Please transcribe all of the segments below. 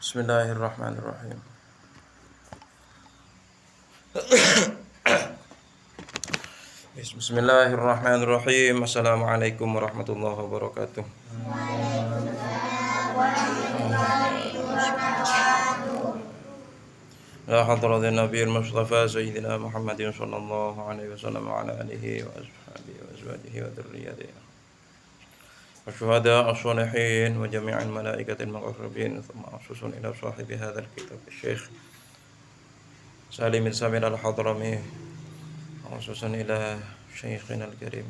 Bismillahirrahmanirrahim. Bismillahirrahmanirrahim. Assalamualaikum warahmatullahi wabarakatuh. La hadratin nabiyil mustafa sayyidina Muhammadin sallallahu alaihi wasallam wa ala alihi wa ashabihi wa azwajihi wa dzurriyyatihi wa syuhada as-shalihin wa jami'al malaikatil muqarrabin thumma khususun ila sahibi hadzal kitab Syekh Salim bin Samir al-Hadrami khususan ila Syekhina al-Karim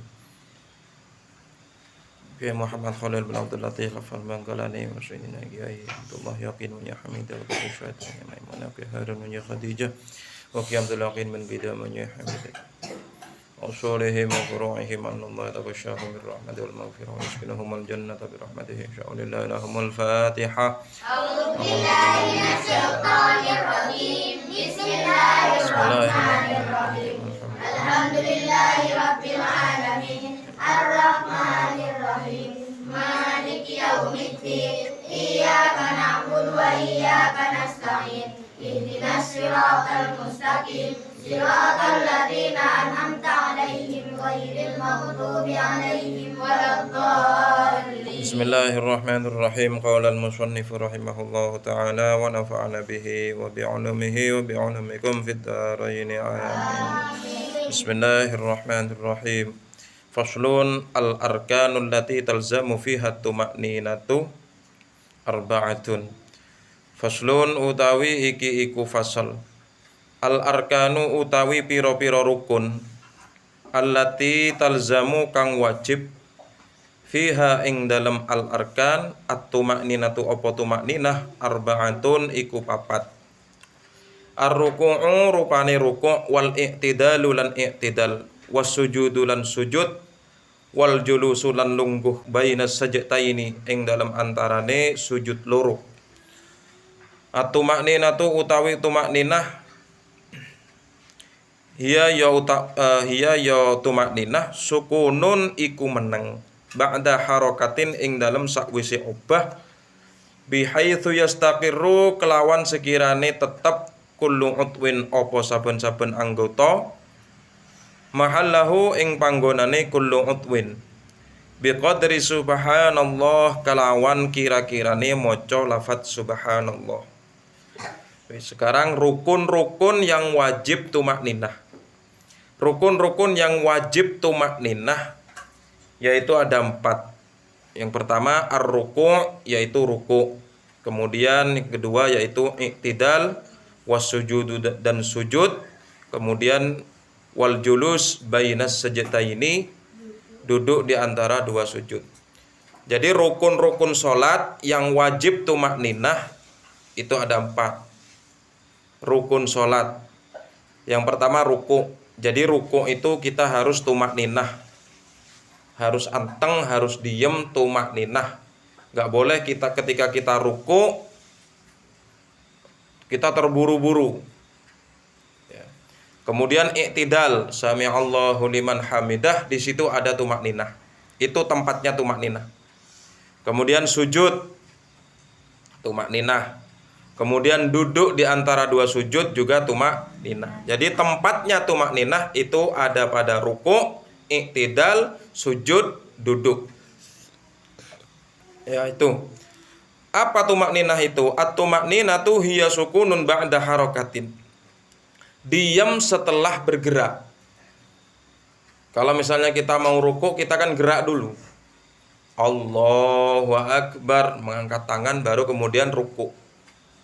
Kiai Muhammad Khalil bin Abdul Latif al-Bangkalani wa sayyidina Kiai Abdullah Yaqin wa Hamidah wa Syaitan wa Maimunah wa Harun wa Khadijah wa Kiai Abdul Yaqin bin Qidam wa Hamidah وصولهم وفروعهم أن الله يتغشاهم بالرحمة والمغفرة ويسكنهم الجنة برحمته إن شاء الله لهم الفاتحة. أعوذ بالله من الشيطان الرجيم بسم الله الرحمن الرحيم الحمد لله رب العالمين الرحمن الرحيم مالك يوم الدين إياك نعبد وإياك نستعين اهدنا الصراط المستقيم صراط الذين أنعمت عليهم غير المغضوب عليهم ولا الضالين. Bismillahirrahmanirrahim. Qala al-musannif rahimahullahu ta'ala wa nafa'ana bihi wa bi'ulumihi wa bi'ulumikum fid dharain amin. Bismillahirrahmanirrahim. Faslun al-arkanul lati talzamu fiha tuma'ninatu arba'atun. Faslun utawi iki iku fasal. Al-arkanu utawi piro-piro rukun allati talzamu kang wajib fiha ing dalam al-arkan at-tumakninatu apa tumakninah arba'atun iku papat. Ar-ruku'u rupane ruku' wal i'tidalu lan i'tidal was-sujudu lan sujud wal julusu lan lungguh bainas sajdaini ing dalam antarane sujud loro. At-tumakninatu utawi tumakninah hiya ya tumakninah sukunun iku meneng ba'da harakatin ing dalem sakwise obah bihaitsu yastaqirru kelawan sekirane tetep kullu utwin apa saben-saben anggota mahallahu ing panggonane kullu utwin biqadri subhanallah kelawan kira-kirane maca lafaz subhanallah. Sekarang rukun-rukun yang wajib tumakninah. Rukun-rukun yang wajib tumakninah yaitu ada 4. Yang pertama ar-ruku' yaitu ruku'. Kemudian yang kedua yaitu i'tidal was-sujudu dan sujud. Kemudian wal julus bainas sajdaini duduk di antara dua sujud. Jadi rukun-rukun salat yang wajib tumakninah itu ada 4. Rukun salat. Yang pertama ruku'. Jadi ruku' itu kita harus tumakninah. Harus anteng, harus diem, tumakninah. Gak boleh kita ketika kita ruku' kita terburu-buru. Ya. Kemudian i'tidal, sami'allahu liman hamidah, di situ ada tumakninah. Itu tempatnya tumakninah. Kemudian sujud, tumakninah. Kemudian duduk di antara dua sujud juga tumakninah. Jadi tempatnya tumakninah itu ada pada ruku', i'tidal, sujud, duduk. Ya itu. Apa tumakninah itu? At-tumakninatu hiya sukunun ba'da harakatin. Diam setelah bergerak. Kalau misalnya kita mau ruku', kita kan gerak dulu. Allahu Akbar, mengangkat tangan baru kemudian ruku'.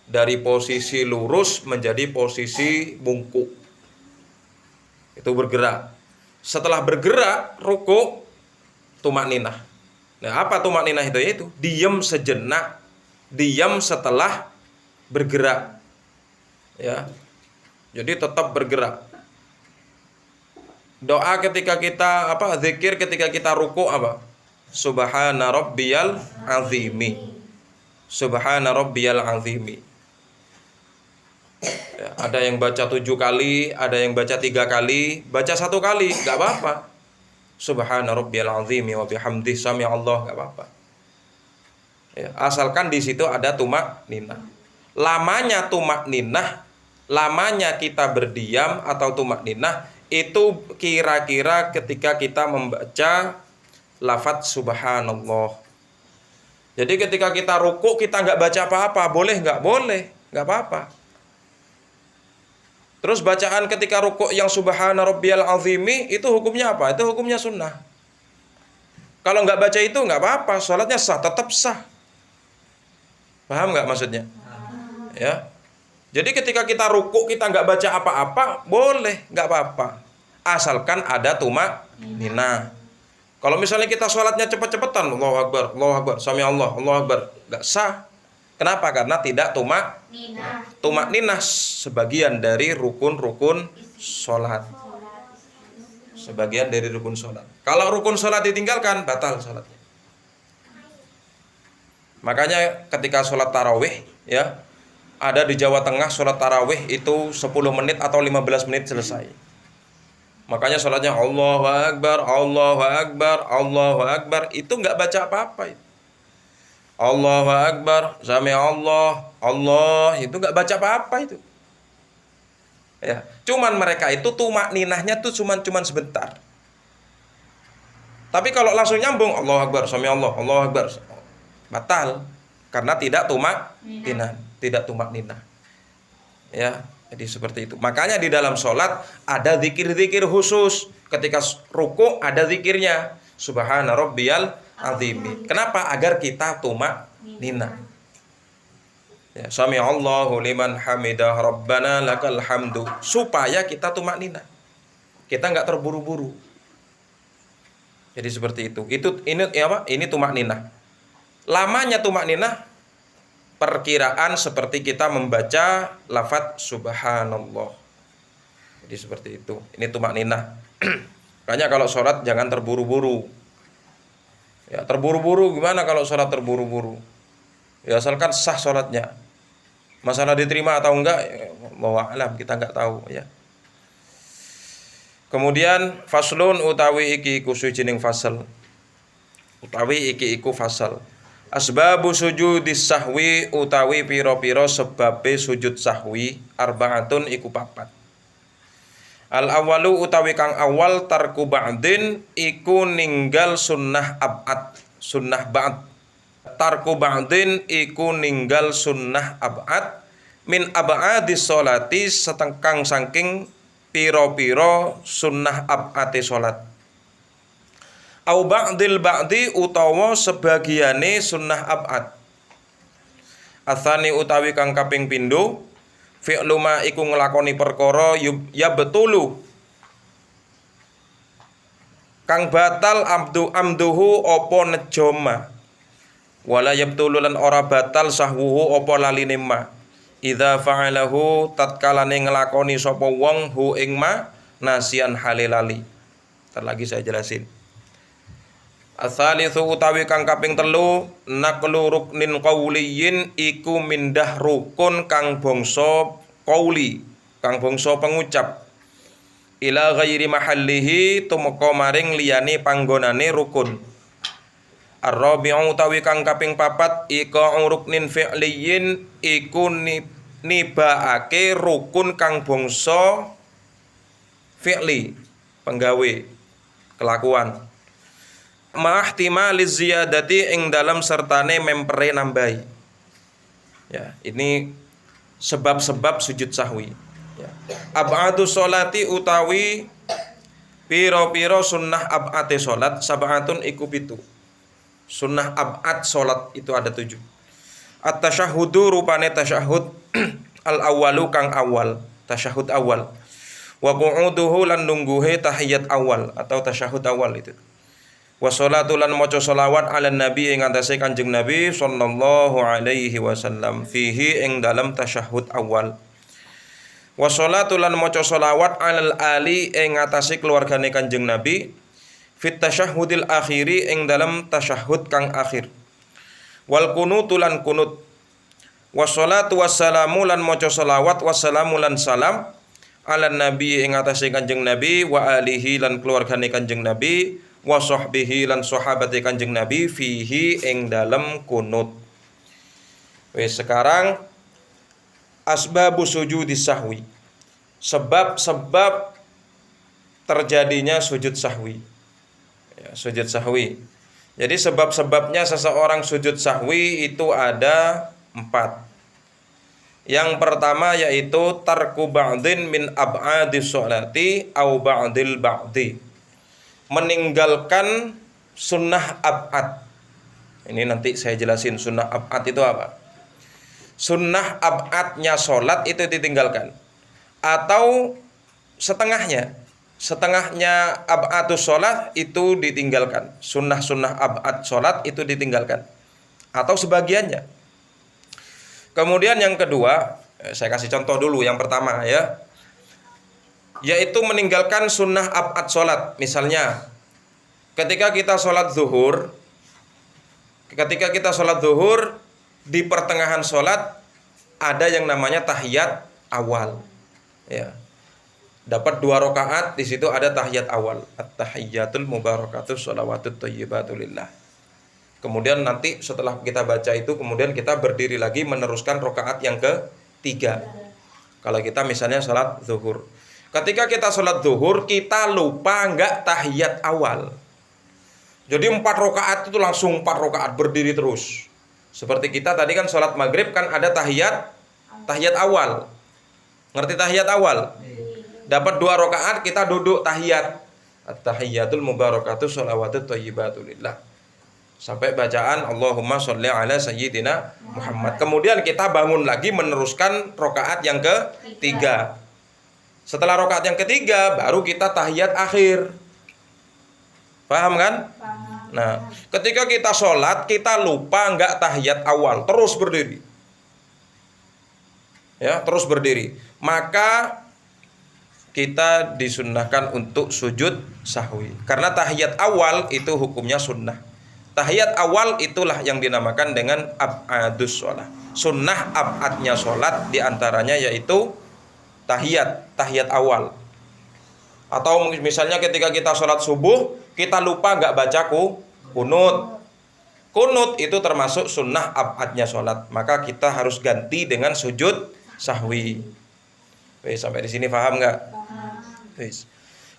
Dari posisi lurus menjadi posisi bungkuk. Itu bergerak. Setelah bergerak, ruku', tumakninah. Nah, apa tumakninah itu? Yaitu diam sejenak, diam setelah bergerak. Ya. Jadi tetap bergerak. Doa ketika kita zikir ketika kita ruku' apa? Subhana rabbiyal azimi. Subhana rabbiyal azimi. Ya, ada yang baca 7 kali, ada yang baca 3 kali, baca 1 kali, gak apa-apa. Subhana rabbiyal azimi wa bihamdihi sami Allah, gak apa-apa. Ya, asalkan di situ ada tumakninah. lamanya tumakninah, lamanya kita berdiam atau tumakninah itu kira-kira ketika kita membaca lafadz subhanallah. Jadi ketika kita rukuk kita nggak baca apa-apa, boleh nggak? Boleh, nggak apa-apa. Terus bacaan ketika rukuk yang subhana rabbiyal azimi itu hukumnya apa? Itu hukumnya sunnah. Kalau nggak baca itu nggak apa-apa, sholatnya sah, tetap sah. Paham nggak maksudnya? Ya. Jadi ketika kita rukuk kita nggak baca apa-apa, boleh, nggak apa-apa. Asalkan ada tumakninah. Kalau misalnya kita sholatnya cepet-cepetan, Allahu Akbar, Sami Allah, Allahu Akbar, nggak sah. Kenapa? Karena tidak tumakninah sebagian dari rukun-rukun sholat. Sebagian dari rukun sholat. Kalau rukun sholat ditinggalkan, batal sholatnya. Makanya ketika sholat tarawih, ya, ada di Jawa Tengah sholat tarawih itu 10 menit atau 15 menit selesai. Makanya sholatnya Allahu Akbar, Allahu Akbar, Allahu Akbar, itu nggak baca apa-apa. Allahu Akbar, Sami Allah, Allah, itu nggak baca apa-apa itu. Ya, cuman mereka itu tumakninahnya tuh cuman sebentar. Tapi kalau langsung nyambung Allahu Akbar, Sami Allah, Allahu Akbar, batal karena tidak tumakninah. Ya, jadi seperti itu. Makanya di dalam sholat ada zikir-zikir khusus. Ketika ruku ada zikirnya. Subhana rabbiyal azim. Kenapa? Agar kita tumakninah. Ya, Sami Allahu liman hamidah Rabbana lakal hamdu. Supaya kita tumakninah. Kita nggak terburu-buru. Jadi seperti itu. Ini tumakninah. Lamanya tumakninah perkiraan seperti kita membaca lafadz subhanallah. Jadi seperti itu. Ini tumakninah. Makanya kalau sholat jangan terburu-buru. Ya, terburu-buru gimana kalau sholat terburu-buru? Ya asalkan sah sholatnya. Masalah diterima atau enggak, wallahu alam, kita enggak tahu ya. Kemudian faslun utawi iki iku sujining fasal. Utawi iki iku fasal. Asbabu sujudis sahwi utawi piro-piro sebabe sujud sahwi arbaatun iku papat. Al awalu utawi kang awal tarku ba'din iku ninggal sunnah ab'ad, sunnah ba'd. Tarku ba'din iku ninggal sunnah ab'ad min ab'adis sholati setengkang saking piro-piro sunnah ab'ate sholat. Au ba'dil ba'di utawa sebagiane sunnah ab'ad. Atsani utawi kang kaping pindho fi'lu ma iku nglakoni perkara ya betulu kang batal amduhu apa nejoma wala yabtulu lan ora batal sahwuhu apa laline ma idza fa'alahu tatkalane nglakoni sapa wong hu ing ma nasian halilali. Entar lagi saya jelasin. Asalitsu utawi kang kaping telu naqlu ruknin qauliyin iku mindah rukun kang bangsa qauli, kang bangsa pengucap ila ghairi mahallihi tumeka maring liyane panggonane rukun. Ar-rabi'u utawi kang kaping papat iku ruknin fi'liyin iku nibaake rukun kang bangsa fi'li, penggawe, kelakuan. Ma'ihtimaliz ziyadati ing dalam sertane mempere nambahi. Ya, ini sebab-sebab sujud sahwi. Ya. Ab'adu sholati utawi piro-piro sunnah ab'ate sholat sab'atun iku pitu. Sunnah ab'ad sholat itu ada 7. At-tasyahhudu rupane tasyahud al-awwalu kang awal, tasyahud awal. Wa qu'uduhu lan nungguhe tahiyat awal atau tasyahud awal itu. Wa sholatu lan maca sholawat ala nabi ing atase Kanjeng Nabi sallallahu alaihi wasallam fihi ing dalam tasyahud awal. Wa sholatu lan maca sholawat alal ali ing atase keluargane Kanjeng Nabi fit tasyahudil akhiri ing dalam tasyahud kang akhir. Wal kunutu lan kunut. Wa sholatu wassalamu lan maca sholawat wassalamu lan salam ala nabi ing atase Kanjeng Nabi wa alihi lan keluargane Kanjeng Nabi wa sahbihi lan sahabate Kanjeng Nabi fihi ing dalem kunut. Wis sekarang asbabu sujudis sahwi. Sebab-sebab terjadinya sujud sahwi. Ya, sujud sahwi. Jadi sebab-sebabnya seseorang sujud sahwi itu ada 4. Yang pertama yaitu tarku ba'din min ab'adis sholati au ba'dil ba'di. Meninggalkan sunnah ab'ad. Ini nanti saya jelasin sunnah ab'ad itu apa. Sunnah ab'adnya sholat itu ditinggalkan. Atau setengahnya. Setengahnya ab'adus sholat itu ditinggalkan. Sunnah-sunnah ab'ad sholat itu ditinggalkan. Atau sebagiannya. Kemudian yang kedua, saya kasih contoh dulu. Yang pertama ya, yaitu meninggalkan sunnah ab'ad sholat. Misalnya, ketika kita sholat zuhur, di pertengahan sholat ada yang namanya tahiyat awal. Ya, dapat 2 rakaat, di situ ada tahiyat awal. At-tahiyyatul mubarakatus sholawatut thayyibatulillah. Kemudian nanti setelah kita baca itu, kemudian kita berdiri lagi meneruskan rakaat yang ke-3. Kalau kita misalnya sholat zuhur. Ketika kita sholat zuhur, kita lupa nggak tahiyat awal. Jadi 4 rakaat itu langsung 4 rakaat berdiri terus. Seperti kita tadi kan sholat maghrib kan ada tahiyat awal. Ngerti tahiyat awal? Dapat 2 rakaat kita duduk tahiyat. At-tahiyyatul mubarakatus sholawatut thayyibatulillah. Sampai bacaan Allahumma sholli ala sayyidina Muhammad. Kemudian kita bangun lagi meneruskan rakaat yang ke-3. Setelah rakaat yang ke-3 baru kita tahiyat akhir. Paham kan? Paham. Nah, ketika kita sholat kita lupa nggak tahiyat awal, terus berdiri. Ya, terus berdiri. Maka kita disunnahkan untuk sujud sahwi. Karena tahiyat awal itu hukumnya sunnah. Tahiyat awal itulah yang dinamakan dengan ab'adus sholat. Sunnah ab'adnya sholat diantaranya yaitu tahiyat awal. Atau misalnya ketika kita sholat subuh, kita lupa nggak baca kunut. Kunut itu termasuk sunnah ab'adnya sholat. Maka kita harus ganti dengan sujud sahwi. Sampai di sini paham nggak?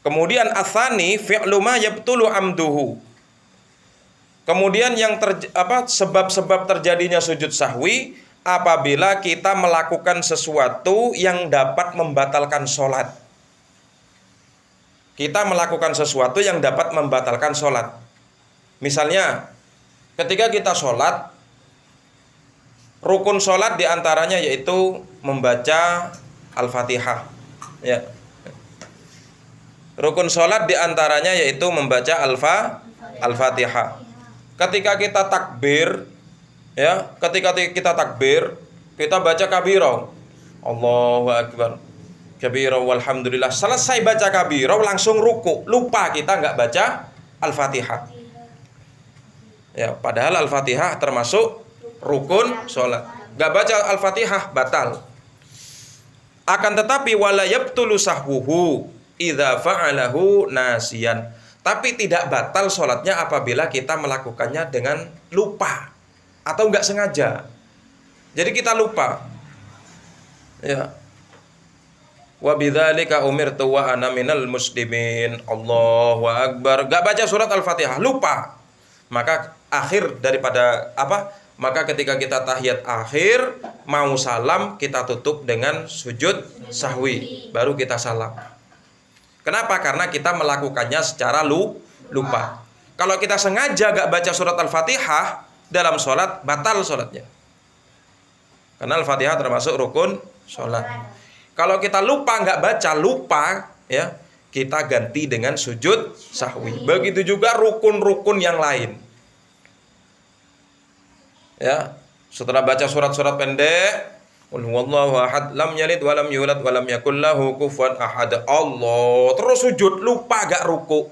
Kemudian atsani fi'lu ma yabtulu amduhu. Kemudian yang sebab-sebab terjadinya sujud sahwi apabila kita melakukan sesuatu yang dapat membatalkan sholat. Kita melakukan sesuatu yang dapat membatalkan sholat. Misalnya, ketika kita sholat, rukun sholat diantaranya yaitu membaca Al-Fatihah. Ya. Rukun sholat diantaranya yaitu membaca Al-Fatihah. Ketika kita takbir, ya, kita baca kabirah. Allahu akbar. Kabirah walhamdulillah. Selesai baca kabirah langsung ruku. Lupa kita nggak baca Al-Fatihah. Ya, padahal Al-Fatihah termasuk rukun sholat. Nggak baca Al-Fatihah batal. Akan tetapi wala yabtulu sahwuhu idza fa'alahu nasiyan. Tapi tidak batal sholatnya apabila kita melakukannya dengan lupa atau nggak sengaja. Jadi kita lupa. Ya. Wa bidzalika umirtu wa ana minal muslimin. Allahu akbar. Nggak baca surat Al-Fatihah, lupa. Maka akhir daripada Maka ketika kita tahiyat akhir mau salam, kita tutup dengan sujud sahwi, baru kita salam. Kenapa? Karena kita melakukannya secara lupa. Kalau kita sengaja gak baca surat Al-Fatihah dalam sholat, batal sholatnya. Karena Al-Fatihah termasuk rukun sholat. Kalau kita lupa gak baca, ya, kita ganti dengan sujud sahwi. Begitu juga rukun-rukun yang lain. Ya, setelah baca surat-surat pendek, Qul huwallahu ahad, lam yalid wa lam yulad wa lam yakul lahu kufuwan ahad. Allah, terus sujud, lupa gak ruku.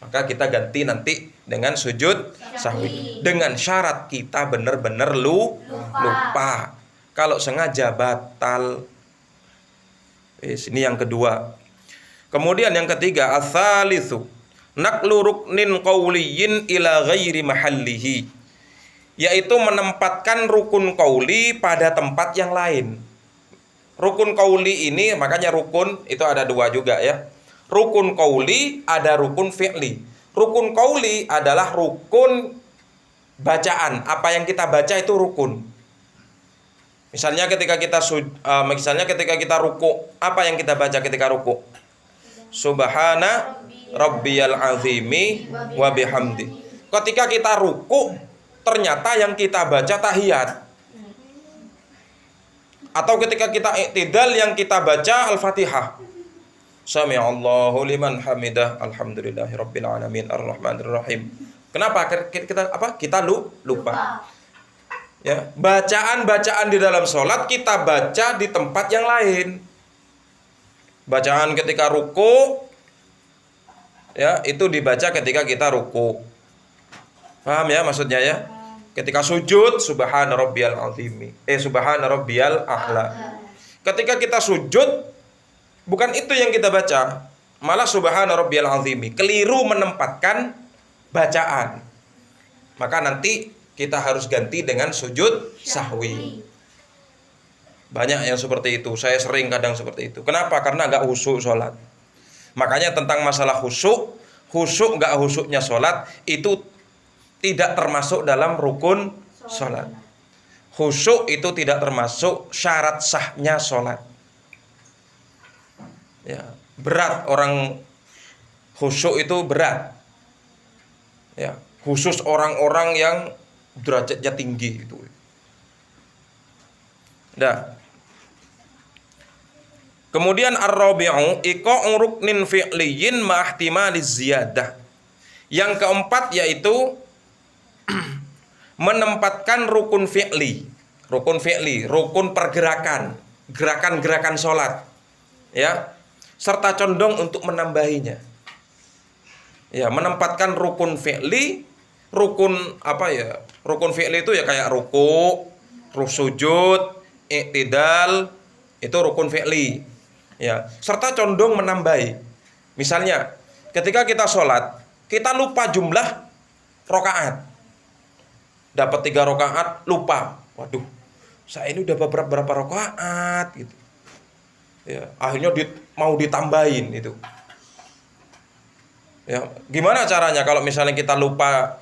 Maka kita ganti nanti dengan sujud sahwi. Dengan syarat kita benar-benar lupa. Kalau sengaja batal. Ini yang kedua. Kemudian yang ketiga, ats-tsalitsu naqlu ruknin qawliyin ila ghairi mahallihi. yaitu menempatkan rukun qauli pada tempat yang lain. Rukun qauli ini, makanya rukun itu ada dua juga ya. Rukun qauli, ada rukun fi'li. Rukun qauli adalah rukun bacaan. Apa yang kita baca itu rukun. Misalnya ketika kita ruku, apa yang kita baca ketika ruku? Subhana rabbiyal azimi wa bihamdi. Ketika kita ruku, ternyata yang kita baca tahiyat. Atau ketika kita i'tidal, yang kita baca Al-Fatihah. Sami'allahu liman hamidah, alhamdulillahi rabbil alamin, arrahmanir rahim. Kenapa kita lupa? Ya, bacaan-bacaan di dalam sholat kita baca di tempat yang lain. Bacaan ketika ruku, ya, itu dibaca ketika kita ruku. Paham ya maksudnya ya? Ketika sujud, subhana rabbiyal azimi, subhana rabbiyal a'la. Ketika kita sujud, bukan itu yang kita baca, malah subhana rabbiyal azimi. Keliru menempatkan bacaan. Maka nanti kita harus ganti dengan sujud sahwi. Banyak yang seperti itu. Saya sering kadang seperti itu. Kenapa? Karena enggak khusyuk sholat. Makanya tentang masalah khusyuk enggak khusyuknya sholat itu tidak termasuk dalam rukun sholat. Khusyuk itu tidak termasuk syarat sahnya sholat. Ya, berat orang khusyuk itu berat. Ya, khusus orang-orang yang derajatnya tinggi itu. Nah, kemudian ar-rabi'u iqa'u ruknin fi'liyin ma'ihtimaliz ziyadah. Yang keempat yaitu menempatkan rukun fi'li, rukun pergerakan, gerakan-gerakan sholat, ya, serta condong untuk menambahinya. Ya, menempatkan rukun fi'li, rukun fi'li itu ya kayak ruku, sujud, i'tidal, itu rukun fi'li. Ya, serta condong menambahi. Misalnya, ketika kita sholat, kita lupa jumlah rakaat. Dapat 3 rakaat, lupa. Waduh, saya ini udah berapa rakaat gitu. Ya, akhirnya mau ditambahin itu. Ya, gimana caranya kalau misalnya kita lupa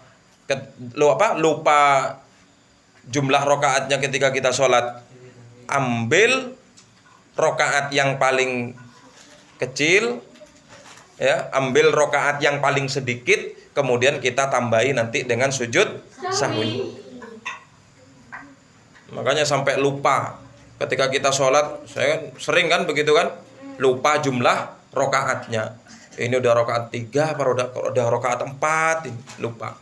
jumlah rakaatnya ketika kita sholat? Ambil rakaat yang paling kecil, ya, ambil rakaat yang paling sedikit, kemudian kita tambahi nanti dengan sujud sahwi. Makanya sampai lupa ketika kita sholat, saya sering kan begitu kan, lupa jumlah rakaatnya. Ini udah rakaat 3, udah rakaat 4, lupa.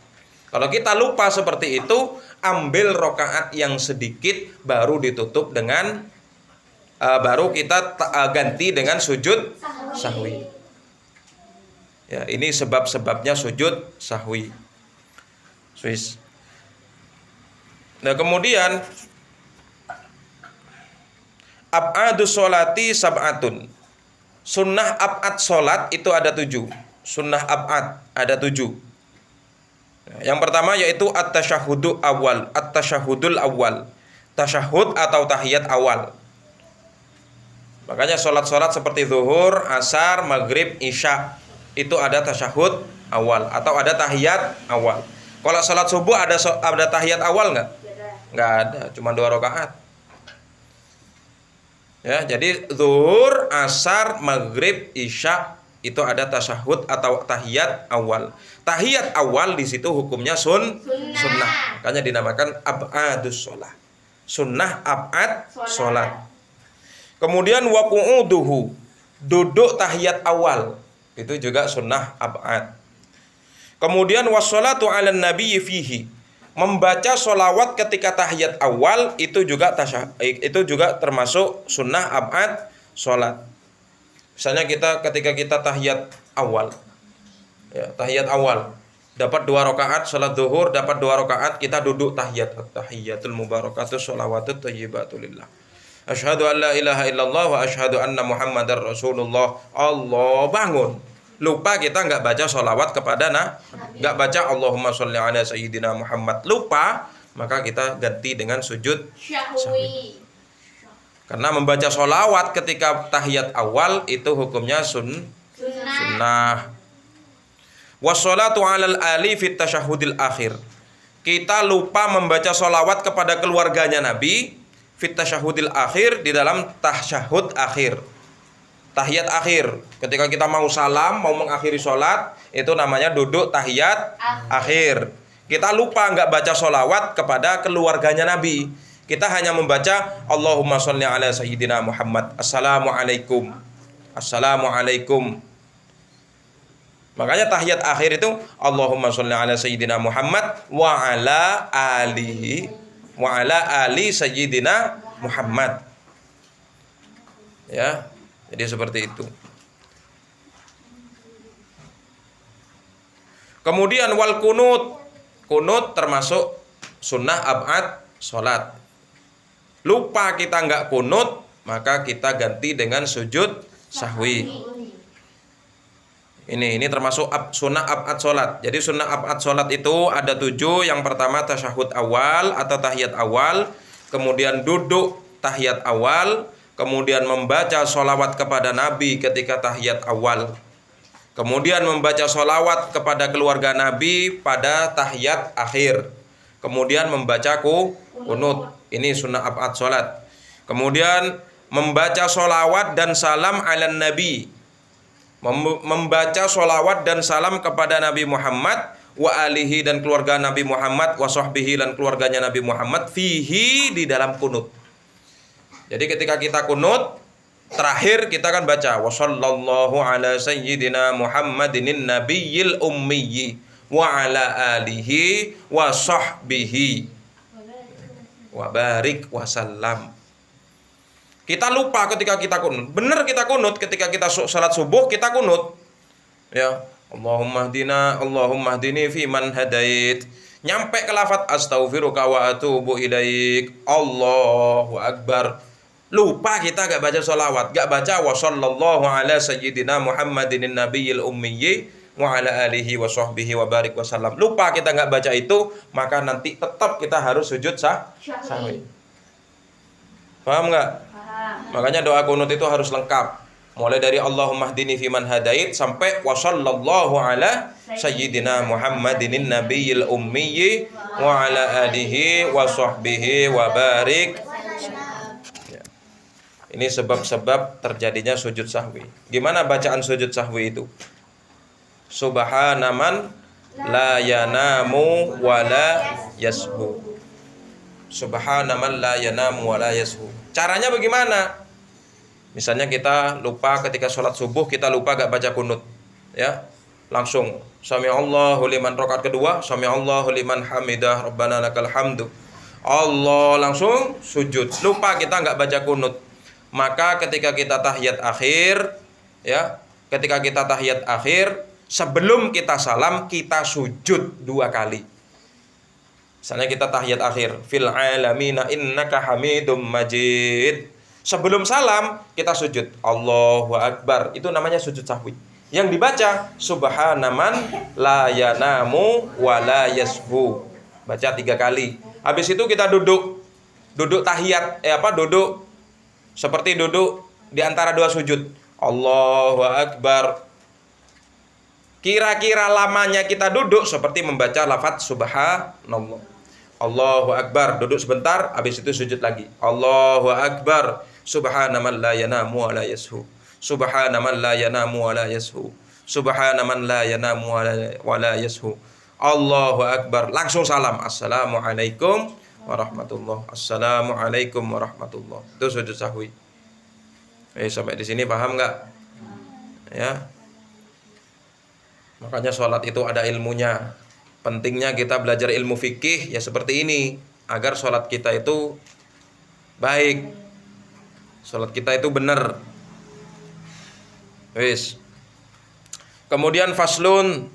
Kalau kita lupa seperti itu, ambil rakaat yang sedikit, baru ditutup dengan baru kita ganti dengan sujud sahwi. Ya, ini sebab-sebabnya sujud sahwi. Nah, kemudian ab'adus sholati sab'atun. Sunnah ab'ad sholat itu ada 7. Sunnah ab'ad ada 7. Yang pertama yaitu at-tasyahhudul awal. Tasyahud atau tahiyat awal. Makanya sholat-sholat seperti zuhur, asar, maghrib, isya, itu ada tasyahud awal atau ada tahiyat awal. Kalau sholat subuh ada tahiyat awal nggak? Nggak ada, cuma 2 rakaat. Ya, jadi zuhur, asar, maghrib, isya itu ada tasyahud atau tahiyat awal. Tahiyat awal di situ hukumnya sunnah. Makanya dinamakan ab'adus sholat. Sunnah ab'ad sholat. Kemudian waqu'uduhu, duduk tahiyat awal. Itu juga sunnah ab'ad. Kemudian wassalatu 'alan nabiyyi fihi, membaca sholawat ketika tahiyat awal itu juga termasuk sunnah ab'ad sholat. Misalnya ketika kita tahiyat awal, ya, tahiyat awal dapat 2 rakaat salat zuhur, dapat 2 rakaat kita duduk tahiyatul mubarakatus sholawatut thayyibatulillah. Asyhadu an la ilaha illallah wa asyhadu anna muhammadar rasulullah. Allah, bangun. Lupa kita nggak baca sholawat kepada nggak baca Allahumma sholli ala sayyidina Muhammad, lupa, maka kita ganti dengan sujud Syahwi. Karena membaca sholawat ketika tahiyat awal itu hukumnya sunnah. Wassalatu alal ali fit tasyahudil akhir. Kita lupa membaca sholawat kepada keluarganya Nabi fit tasyahudil akhir, di dalam tasyahud akhir, tahiyat akhir. Ketika kita mau salam, mau mengakhiri sholat, itu namanya duduk tahiyat akhir. Kita lupa nggak baca sholawat kepada keluarganya Nabi. Kita hanya membaca Allahumma sholli ala sayyidina Muhammad. Assalamualaikum. Assalamualaikum. Makanya tahiyat akhir itu Allahumma sholli ala sayyidina Muhammad wa ala ali sayyidina Muhammad. Ya, jadi seperti itu. Kemudian wal kunut. Kunut termasuk sunnah ab'ad sholat. Lupa kita nggak kunut, maka kita ganti dengan sujud sahwi. Ini termasuk sunnah ab'ad sholat. Jadi sunnah ab'ad sholat itu ada 7. Yang pertama tasyahud awal atau tahiyat awal, kemudian duduk tahiyat awal, kemudian membaca sholawat kepada Nabi ketika tahiyat awal, kemudian membaca sholawat kepada keluarga Nabi pada tahiyat akhir, kemudian membaca kunut. Ini sunnah ab'ad sholat. Kemudian membaca sholawat dan salam ala Nabi, membaca sholawat dan salam kepada Nabi Muhammad wa alihi dan keluarga Nabi Muhammad wa sahbihi dan keluarganya Nabi Muhammad fihi, di dalam kunut. Jadi ketika kita kunut, terakhir kita akan baca wa sallallahu ala sayyidina Muhammadinin nabiyil ummiyyi wa ala alihi wa sahbihi wa barik wa sallam. Kita lupa ketika kita kunut. Benar kita kunut ketika kita salat subuh, kita kunut. Ya, Allahumma hdini fi man hadait. Nyampe ke lafaz astaghfiruka wa atubu ilaik. Allahu akbar. Lupa kita gak baca sholawat, gak baca wa sallallahu ala sayyidina Muhammadinin nabiyil ummiyyi wa ala alihi wa sahbihi wa barik wa sallam. Lupa kita gak baca itu, maka nanti tetap kita harus sujud sahwi. Paham gak? Makanya doa kunut itu harus lengkap. Mulai dari Allahumma hdini fi man hadait sampai wa sallallahu ala sayyidina Muhammadinin nabiyil ummiyyi wa ala alihi wa sahbihi wa barik. Ini sebab-sebab terjadinya sujud sahwi. Gimana bacaan sujud sahwi itu? Subhana man la yanamu wa la yashu. Subhana man la yanamu wa la yashu. Caranya bagaimana? Misalnya kita lupa ketika sholat subuh, kita lupa gak baca kunut, ya, langsung sami'allahu liman, rakaat kedua sami'allahu liman hamidah rabbana lakal hamdu, Allah, langsung sujud. Lupa kita gak baca kunut. Maka ketika kita tahiyat akhir, ya, ketika kita tahiyat akhir, sebelum kita salam kita sujud 2 kali. Misalnya kita tahiyat akhir, fil alamina innaka hamidum majid. Sebelum salam kita sujud Allahu akbar. Itu namanya sujud sahwi. Yang dibaca subhana man la yanamu wa la yashu. Baca 3 kali. Habis itu kita duduk tahiyat, duduk seperti duduk di antara 2 sujud. Allahu akbar. Kira-kira lamanya kita duduk seperti membaca lafaz subhanallah. Allahu akbar, duduk sebentar, habis itu sujud lagi. Allahu akbar. Subhana man la yanamu wa la yashu. Subhana man la yanamu wa la yashu. Subhana man la yanamu wa la yashu. Allahu akbar. Langsung salam. Assalamualaikum warahmatullah. Assalamualaikum warahmatullah. Itu sujud sahwi. Sampai di sini paham nggak? Ya. Makanya sholat itu ada ilmunya. Pentingnya kita belajar ilmu fikih ya seperti ini, agar sholat kita itu baik, sholat kita itu benar. Wis. Kemudian faslun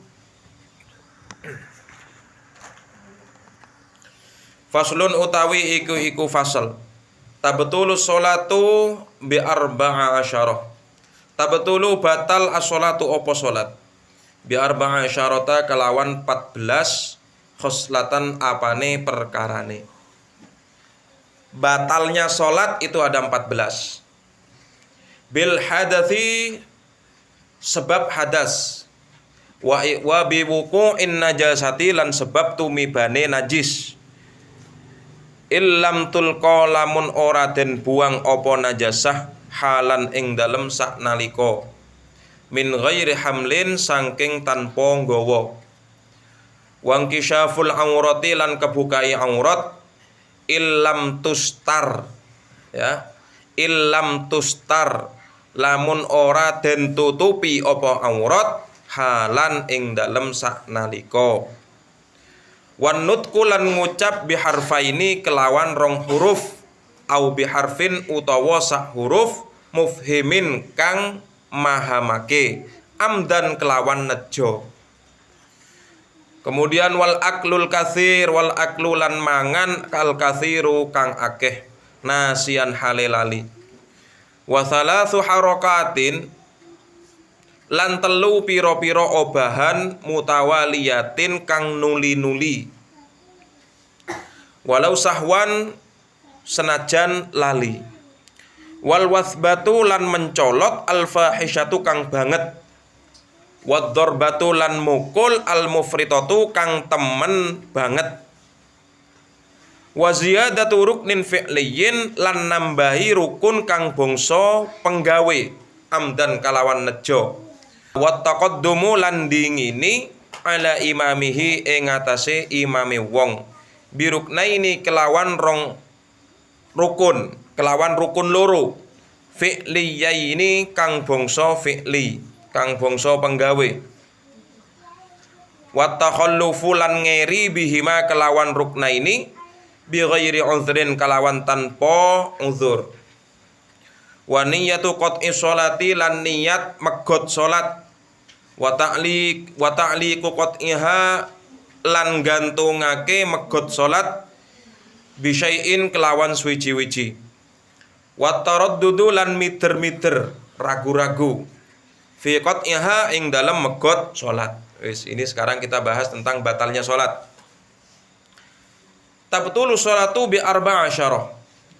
utawi iku fasal. Tabtulu sholatu bi arba'a asyarah. Tabtulu batal as-sholatu opo sholat. Bi arba'a asyarata kelawan 14 khoslatan apane perkarane. Batalnya sholat itu ada 14. Bil hadathi, sebab hadas. Wa bi wuqu'in najasati, lan sebab tumibane najis. Illam tulqa, lamun ora den buang apa najasah halan ing dalem saknalika. Min ghairi hamlin, saking tanpa nggawa. Wangkisyaful aurati, lan kebukai aurat. Illam tustar, ya, illam tustar, lamun ora den tutupi apa aurat halan ing dalem saknalika. Wan nutqu, lan ngucap biharfaini kelawan rong huruf, au biharfin utawa sak huruf, mufhimin kang mahamake, amdan kelawan nejo. Kemudian wal aklul katsir, wal aklu lan mangan kal katsiru kang akeh, nasian halelali. Wa thalathu harakatin, lan telu pira-pira obahan mutawaliyatin kang nuli-nuli. Walau sahwan, senajan lali. Wal wasbatu, lan mencolot al fahishatu kang banget. Wad-darbatu, lan mukul al-mufritatu kang temen banget. Wa ziyadatu ruknin fi'liyin, lan nambahi rukun kang bangsa penggawe, amdan kalawan nejo. Wa taqaddumu, lan dingini ala imamihi ing atase imame wong, biruknaini kelawan rong rukun, kelawan rukun loro, fi'liyaini kang bangsa fi'li, kang bangsa penggawe. Wa takhallufu, lan ngeri bihima kelawan ruknaini, bi ghairi uzrin kalawan tanpa uzur. Wa niyyatu qat'i sholati, lan niat megot salat. Wa ta'liqu qat'iha, lan gantungake megot salat, bi syai'in kelawan suwiji-wiji. Wa taraddudu, lan mider-mider, ragu-ragu, fi qat'iha ing dalam megot salat. Wis, ini sekarang kita bahas tentang batalnya salat. Tabtulu sholatu bi arba'asyarah,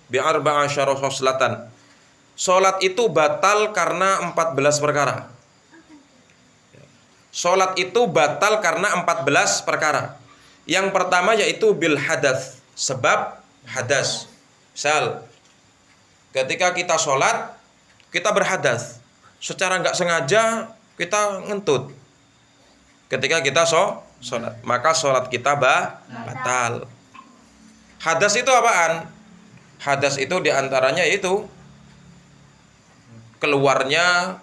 bi arba'asyarah khoslatan. Salat itu batal karena 14 perkara. Salat itu batal karena 14 perkara. Yang pertama yaitu bil hadas, sebab hadas. Misal ketika kita salat, kita berhadas. Secara nggak sengaja kita ngentut ketika kita sholat, maka sholat kita batal. Hadas itu apaan? Hadas itu diantaranya itu keluarnya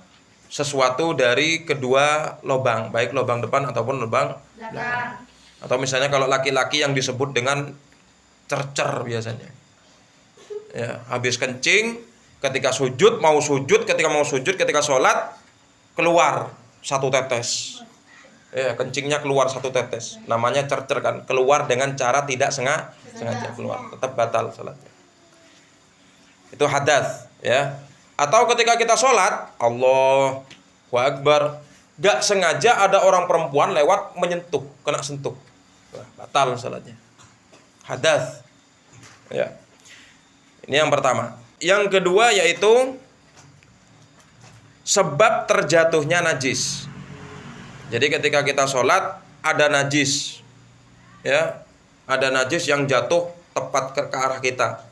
sesuatu dari kedua lubang, baik lubang depan ataupun lubang belakang. Atau misalnya kalau laki-laki yang disebut dengan cercer biasanya, ya, habis kencing ketika sujud, ketika sholat, keluar satu tetes. Ya, kencingnya keluar satu tetes. Namanya cercer kan, keluar dengan cara tidak sengaja keluar. Tetap batal sholatnya. Itu hadas, ya. Atau ketika kita sholat, Allahu Akbar, gak sengaja ada orang perempuan lewat menyentuh, kena sentuh, batal sholatnya. Hadas, ya. Ini yang pertama. Yang kedua yaitu sebab terjatuhnya najis. Jadi ketika kita sholat ada najis, ya, ada najis yang jatuh tepat ke arah kita.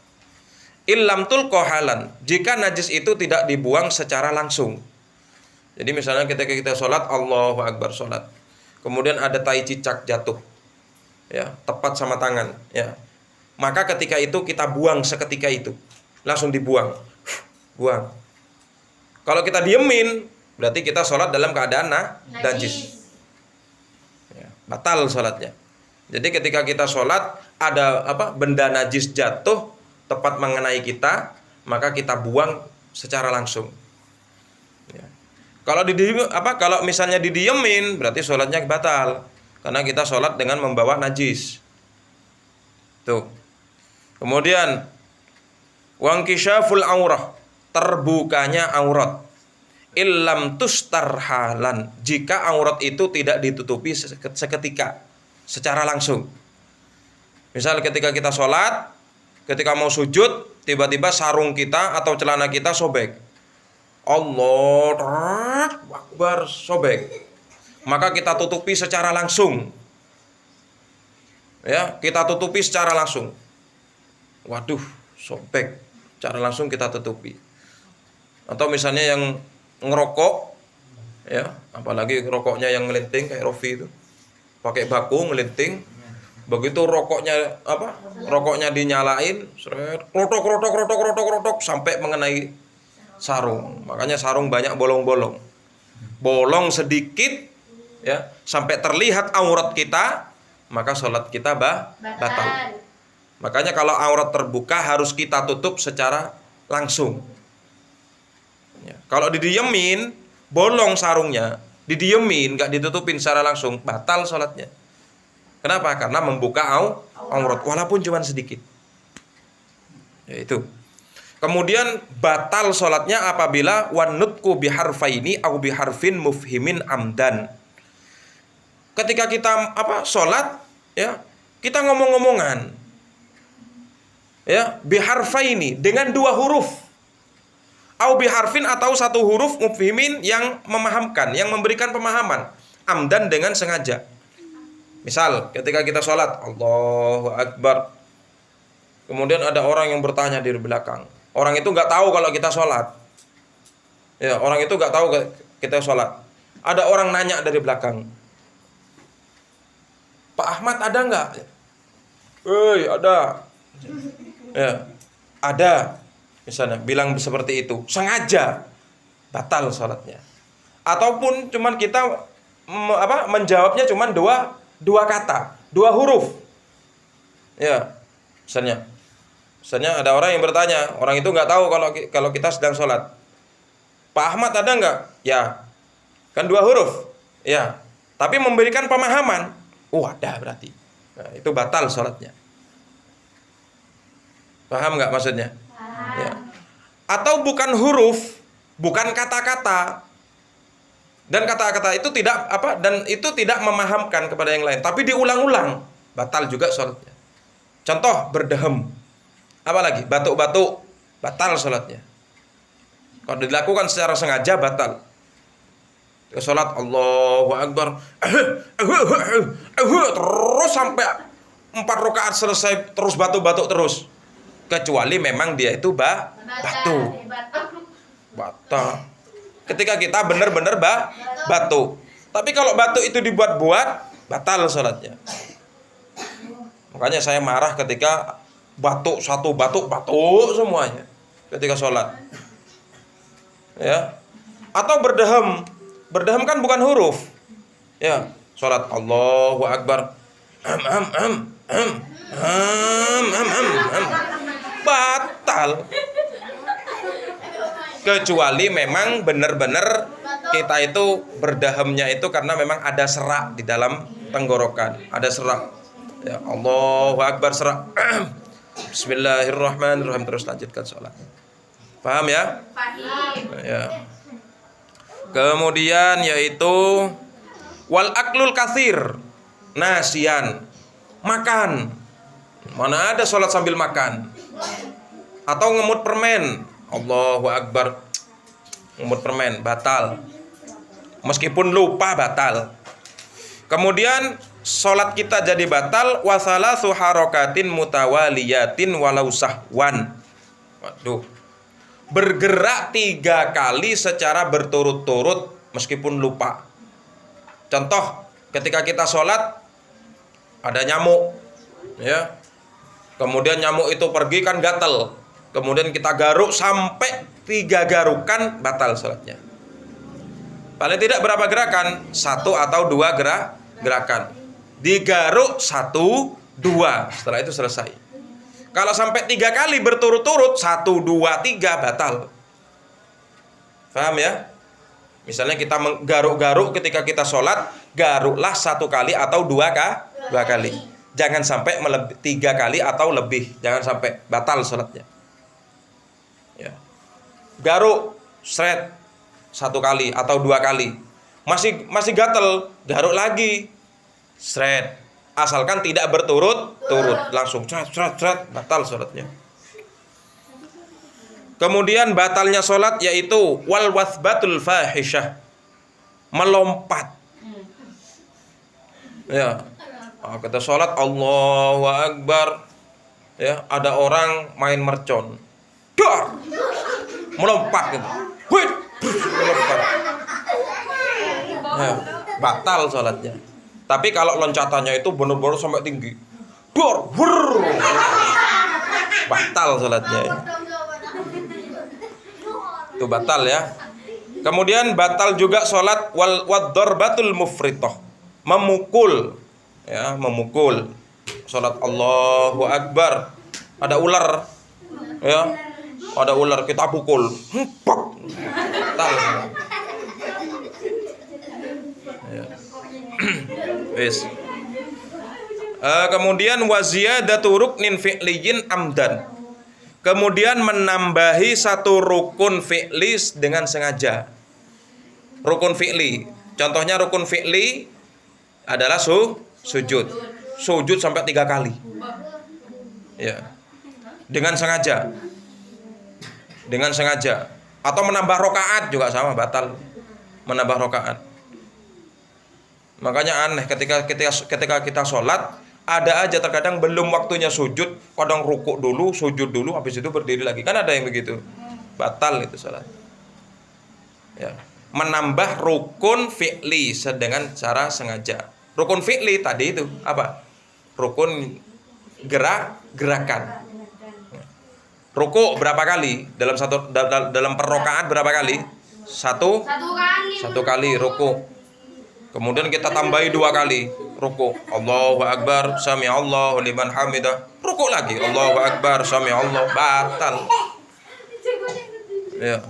Illam tulqa halan, jika najis itu tidak dibuang secara langsung. Jadi misalnya ketika kita sholat, Allahu Akbar sholat, kemudian ada tai cicak jatuh, ya, tepat sama tangan, ya, maka ketika itu kita buang seketika itu. Langsung dibuang, buang. Kalau kita diemin, berarti kita sholat dalam keadaan najis, ya, batal sholatnya. Jadi ketika kita sholat ada benda najis jatuh tepat mengenai kita, maka kita buang secara langsung. Ya. Kalau misalnya didiemin, berarti sholatnya batal, karena kita sholat dengan membawa najis. Tuh. Kemudian wangkisyaful aurah, terbukanya aurat. Illam tustar halan, jika aurat itu tidak ditutupi seketika. secara langsung. Misal ketika kita sholat, ketika mau sujud, tiba-tiba sarung kita atau celana kita sobek. Allah Akbar, sobek. Maka kita tutupi secara langsung. Ya, kita tutupi secara langsung. Waduh, sobek. Secara langsung kita tutupi. Atau misalnya yang ngerokok, ya, apalagi rokoknya yang melinting kayak Rofi itu, pakai baku melinting. Begitu rokoknya dinyalain, krotok sampai mengenai sarung. Makanya sarung banyak bolong-bolong. Bolong sedikit, ya, sampai terlihat aurat kita, maka sholat kita batal. Makanya kalau aurat terbuka harus kita tutup secara langsung. Ya, kalau didiemin, bolong sarungnya, didiemin, nggak ditutupin secara langsung, batal sholatnya. Kenapa? Karena membuka aurat walaupun cuma sedikit. Yaitu. Kemudian batal sholatnya apabila wanutku biharfaini au biharfin mufhimin amdan. Ketika kita sholat, ya, kita ngomong-ngomongan, ya, biharfaini dengan 2 huruf, au biharfin atau 1 huruf mufhimin yang memahamkan, yang memberikan pemahaman, amdan dengan sengaja. Misal ketika kita sholat, Allahu Akbar, kemudian ada orang yang bertanya di belakang. Orang itu nggak tahu kalau kita sholat. Ya, orang itu nggak tahu kita sholat. Ada orang nanya dari belakang, Pak Ahmad ada nggak? Ada. Ya, ada. Misalnya bilang seperti itu, sengaja, batal sholatnya. Ataupun cuman kita menjawabnya cuman dua kata, 2 huruf. Ya, misalnya ada orang yang bertanya, orang itu nggak tahu kalau kita sedang sholat. Pak Ahmad ada nggak? Ya, kan 2 huruf. Ya, tapi memberikan pemahaman. Ada berarti. Nah, itu batal sholatnya. Paham nggak maksudnya? Ya. Atau bukan huruf, bukan kata-kata. Dan kata-kata itu tidak memahamkan kepada yang lain, tapi diulang-ulang, batal juga sholatnya. Contoh, berdehem, apalagi batuk-batuk, batal sholatnya. Kalau dilakukan secara sengaja, batal. Sholat Allahu Akbar, terus sampai 4 rakaat selesai, terus batuk-batuk terus, kecuali memang dia itu batuk, batal. Ketika kita benar-benar batuk. Tapi kalau batuk itu dibuat-buat, batal sholatnya. Makanya saya marah ketika batuk semuanya ketika sholat. Ya. Atau berdehem. Berdehem kan bukan huruf. Ya, sholat Allahu Akbar. Batal. Kecuali memang benar-benar kita itu berdahemnya itu karena memang ada serak di dalam tenggorokan, ada serak. Ya, Allahu Akbar, serak. Bismillahirrahmanirrahim, terus lanjutkan sholat. Paham ya? Paham. Ya. Kemudian yaitu wal aklul katsir, nasian, makan. Mana ada sholat sambil makan? Atau ngemut permen. Allahu Akbar, ngemut permen, batal. Meskipun lupa, batal. Kemudian sholat kita jadi batal wasalasu harokatin mutawaliyatin walau sahwan. Waduh, bergerak 3 kali secara berturut-turut meskipun lupa. Contoh, ketika kita sholat ada nyamuk, ya, kemudian nyamuk itu pergi kan gatel, kemudian kita garuk sampai 3 garukan, batal sholatnya. Paling tidak berapa gerakan? 1 atau 2 gerakan. Digaruk 1, 2, setelah itu selesai. Kalau sampai 3 kali berturut-turut, 1, 2, 3, batal. Paham ya? Misalnya kita menggaruk-garuk ketika kita sholat, garuklah 1 kali atau 2 kali. Jangan sampai 3 kali atau lebih. Jangan sampai, batal sholatnya. Ya. Garuk, seret, 1 kali atau 2 kali. Masih gatel, garuk lagi, seret. Asalkan tidak berturut-turut, langsung crat, batal sholatnya. Kemudian batalnya sholat yaitu wal wathbatul fahisyah, melompat. Ya, kita sholat Allahu Akbar, ya ada orang main mercon, dar, melompat gitu, wih, melompat. Ya, batal sholatnya. Tapi kalau loncatannya itu benar-benar sampai tinggi, dar, batal sholatnya. Itu batal ya. Kemudian batal juga sholat wad darbatul mufritoh, memukul, ya memukul. Sholat Allahu Akbar, ada ular, ya ada ular kita pukul, batal. Ya. Kemudian waziyadatu ruknin fi'liyin amdan. Kemudian menambahi satu rukun fi'li dengan sengaja. Rukun fi'li, contohnya rukun fi'li adalah sujud. Sujud sampai 3 kali. Ya. Dengan sengaja. Dengan sengaja. Atau menambah rokaat juga sama, batal. Menambah rokaat. Makanya aneh ketika kita sholat, ada aja terkadang belum waktunya sujud, kadang rukuk dulu, sujud dulu, habis itu berdiri lagi. Kan ada yang begitu. Batal itu sholat. Ya. Menambah rukun fi'li dengan cara sengaja. Rukun fi'li tadi itu apa? Rukun gerakan. Rukuk berapa kali? Dalam per rakaat berapa kali? Satu kali rukuk. Kemudian kita tambahi 2 kali rukuk. Allahu Akbar, sami'allahu liman hamidah. Rukuk lagi. Allahu Akbar, sami'allahu, batal. Ya.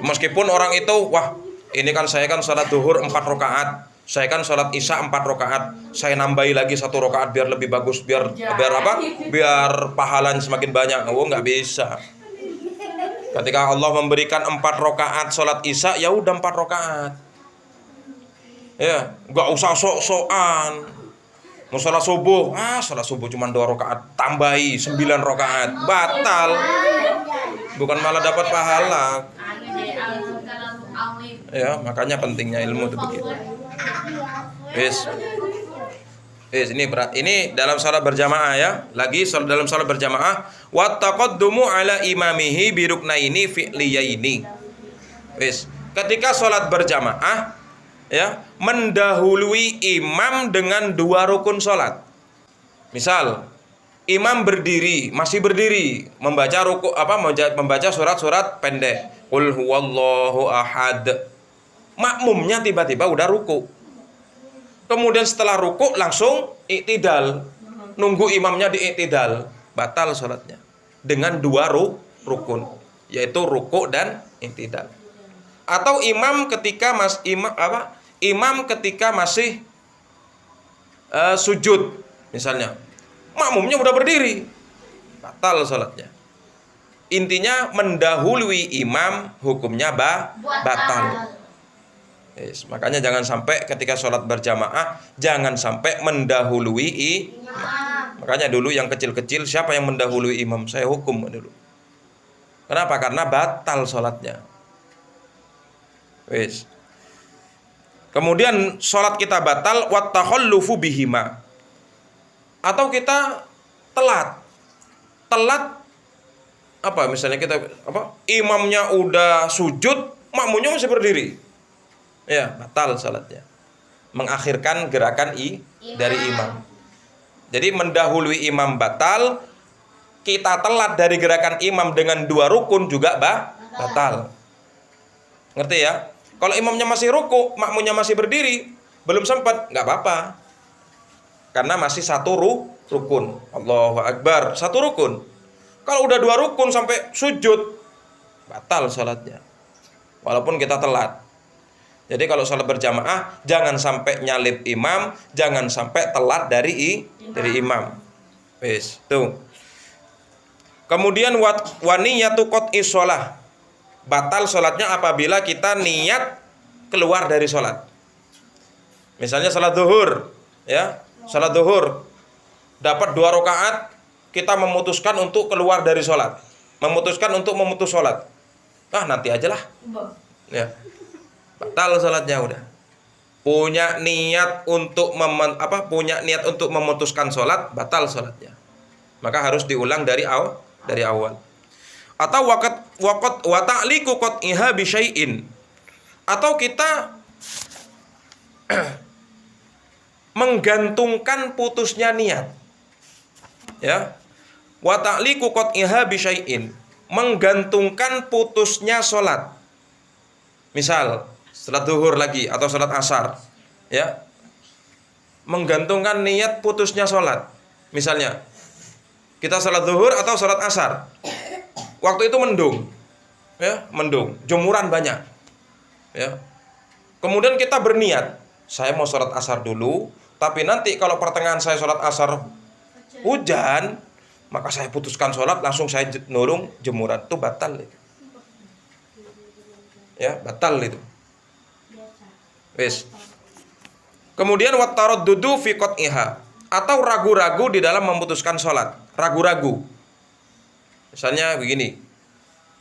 Meskipun orang itu, wah, ini kan saya kan salat zuhur 4 rakaat. Saya kan salat isya 4 rakaat. Saya nambahi lagi 1 rakaat biar lebih bagus, biar apa? Biar pahalanya semakin banyak. Oh, enggak bisa. Ketika Allah memberikan 4 rakaat salat isya, ya udah 4 rakaat. Ya, enggak usah sok-sokan. Mau salat subuh, salat subuh cuma 2 rakaat, tambahi 9 rakaat, batal. Bukan malah dapat pahala. Ya, makanya pentingnya ilmu itu begitu. Ini dalam salat berjamaah ya. Lagi dalam salat berjamaah, wa taqaddumu ala imamihi bi ruknaini fi'liyaini. Ketika salat berjamaah, ya, mendahului imam dengan 2 rukun salat. Misal imam berdiri, masih berdiri, membaca surat-surat pendek. Qul huwallahu ahad. Makmumnya tiba-tiba udah ruku. Kemudian setelah ruku langsung i'tidal. Nunggu imamnya di i'tidal, batal salatnya. Dengan 2 rukun, yaitu ruku dan i'tidal. Atau imam ketika masih sujud misalnya, makmumnya udah berdiri, batal salatnya. Intinya mendahului imam hukumnya batal. Makanya jangan sampai ketika sholat berjamaah jangan sampai mendahului imam. Makanya dulu yang kecil-kecil siapa yang mendahului imam, saya hukum dulu. Kenapa? Karena batal sholatnya. Kemudian sholat kita batal wattahallufu bihima. Atau kita telat apa misalnya imamnya udah sujud, makmumnya masih berdiri, ya batal salatnya, mengakhirkan gerakan dari imam. Jadi mendahului imam batal, kita telat dari gerakan imam dengan 2 rukun juga batal. Ngerti ya? Kalau imamnya masih ruku, makmumnya masih berdiri, belum sempat, nggak apa-apa, karena masih 1 rukun. Allahu Akbar, 1 rukun. Kalau udah 2 rukun sampai sujud, batal salatnya, walaupun kita telat. Jadi kalau salat berjamaah jangan sampai nyalip imam, jangan sampai telat dari imam. Tuh. Kemudian waniyatu qat'is shalah. Batal salatnya apabila kita niat keluar dari salat. Misalnya salat zuhur, ya. Salat zuhur dapat 2 rakaat, kita memutuskan untuk keluar dari sholat, memutuskan untuk memutus sholat. Nanti aja lah. Ya. Batal sholatnya udah. Punya niat untuk memutuskan sholat, batal sholatnya. Maka harus diulang dari awal. Atau waqat wa ta'liqu qat'iha bi syai'in. Atau kita menggantungkan putusnya niat. Ya. Wa ta'liqu qat'iha bi syai'in. Menggantungkan putusnya sholat. Misal salat zuhur lagi atau salat asar, ya. Menggantungkan niat putusnya sholat. Misalnya kita salat zuhur atau salat asar. Waktu itu mendung. Ya, mendung, jemuran banyak. Ya. Kemudian kita berniat, saya mau salat asar dulu, tapi nanti kalau pertengahan saya salat asar hujan, maka saya putuskan sholat, langsung saya nurung jemuran. Itu batal itu. Ya, batal itu. Wes. Kemudian wattaraddudu fi qat'iha, atau ragu-ragu di dalam memutuskan sholat. Ragu-ragu. Misalnya begini.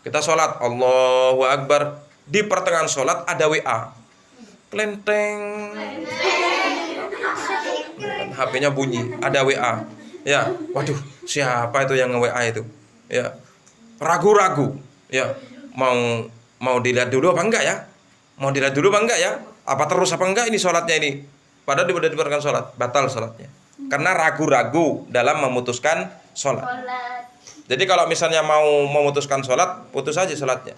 Kita sholat, Allahu Akbar, di pertengahan sholat ada WA. Klenteng. HP-nya bunyi, ada WA. Ya, waduh, siapa itu yang nge-WA itu? Ya. Ragu-ragu. Ya, mau dilihat dulu apa enggak ya? Mau dilihat dulu apa enggak ya? Apa terus apa enggak ini sholatnya ini? Padahal sudah diperkenankan sholat, batal sholatnya. Karena ragu-ragu dalam memutuskan sholat. Jadi kalau misalnya mau memutuskan sholat, putus aja sholatnya.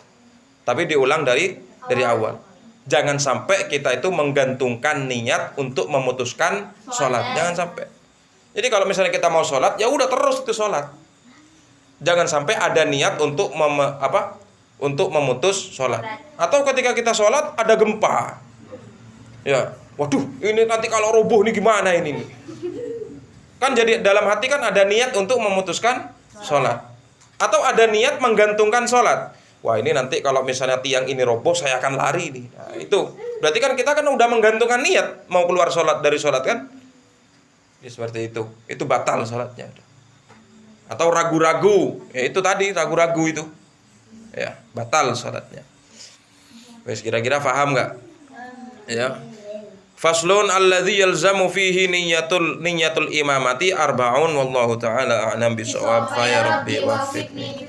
Tapi diulang dari awal. Jangan sampai kita itu menggantungkan niat untuk memutuskan sholat. Jangan sampai. Jadi kalau misalnya kita mau sholat, ya udah terus itu sholat. Jangan sampai ada niat untuk untuk memutus sholat. Atau ketika kita sholat ada gempa. Ya, waduh, ini nanti kalau roboh nih gimana ini? Kan jadi dalam hati kan ada niat untuk memutuskan sholat. Atau ada niat menggantungkan sholat. Wah, ini nanti kalau misalnya tiang ini roboh saya akan lari nih. Nah, itu berarti kan kita kan udah menggantungkan niat mau keluar sholat dari sholat kan? Ya, seperti itu batal sholatnya. Atau ragu-ragu, ya itu tadi ragu-ragu itu, ya batal sholatnya. Wes, kira-kira paham nggak? Ya. Faslun alladzi yalzamu fihi niyatul imamati arba'un wallahu ta'ala a'lam bisawab. Fa ya rabbi waffiqni.